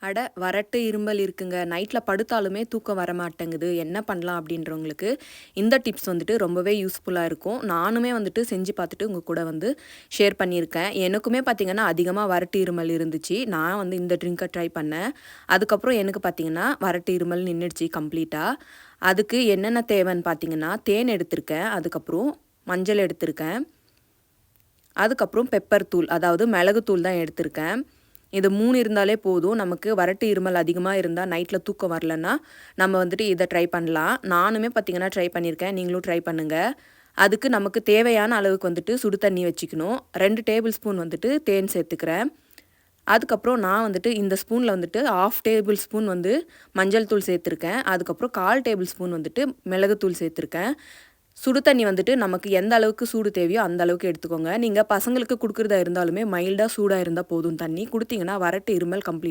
அட வறட்டு இருமல் இருக்குங்க. நைட்ல படுத்தாலுமே தூக்கம் வரமாட்டேங்குது. என்ன பண்ணலாம் அப்படின்றவங்களுக்கு இந்த டிப்ஸ் வந்துட்டு ரொம்பவே யூஸ்ஃபுல்லா இருக்கும். நானுமே வந்துட்டு செஞ்சு பார்த்துட்டு உங்க கூட வந்து ஷேர் பண்ணியிருக்கேன். எனக்குமே பார்த்தீங்கன்னா, அதிகமா வறட்டு இருமல் இருந்துச்சு. நான் வந்து இந்த ட்ரிங்க்க ட்ரை பண்ணேன். அதுக்கப்புறம் எனக்கு பார்த்தீங்கன்னா, வறட்டு இருமல் நின்னுடுச்சு கம்ப்ளீட்டா. அதுக்கு என்னென்ன தேவைன்னு பார்த்தீங்கன்னா, தேன் எடுத்திருக்கேன். அதுக்கப்புறம் மஞ்சள் எடுத்திருக்கேன். அதுக்கப்புறம் பெப்பர் தூள், அதாவது மிளகு தூள் தான் எடுத்திருக்கேன். இது 3 இருந்தாலே போதும். நமக்கு வறட்டு இருமல் அதிகமா இருந்தா, நைட்ல தூக்கம் வரலன்னா, நம்ம வந்துட்டு இத ட்ரை பண்ணலாம். நானுமே பார்த்தீங்கன்னா ட்ரை பண்ணியிருக்கேன். நீங்களும் ட்ரை பண்ணுங்க. அதுக்கு நமக்கு தேவையான அளவுக்கு வந்துட்டு சுடு தண்ணி வச்சுக்கணும். 2 டேபிள் ஸ்பூன் வந்துட்டு தேன் சேர்த்துக்கிறேன். அதுக்கப்புறம் நான் வந்துட்டு இந்த ஸ்பூன்ல வந்துட்டு 1/2 டேபிள் ஸ்பூன் வந்து மஞ்சள் தூள் சேர்த்துருக்கேன். அதுக்கப்புறம் 1/4 டேபிள் ஸ்பூன் வந்துட்டு மிளகுத்தூள் சேர்த்துருக்கேன். சுடு தண்ணி வந்துட்டு நமக்கு எந்த அளவுக்கு சூடு தேவையோ அந்த அளவுக்கு எடுத்துக்கோங்க. நீங்க பசங்களுக்கு குடுக்குறதா இருந்தாலுமே மைல்டா சூடா இருந்தா போதும் தண்ணி. குடுத்தீங்கன்னா வறட்டு இருமல் கம்ப்ளீட்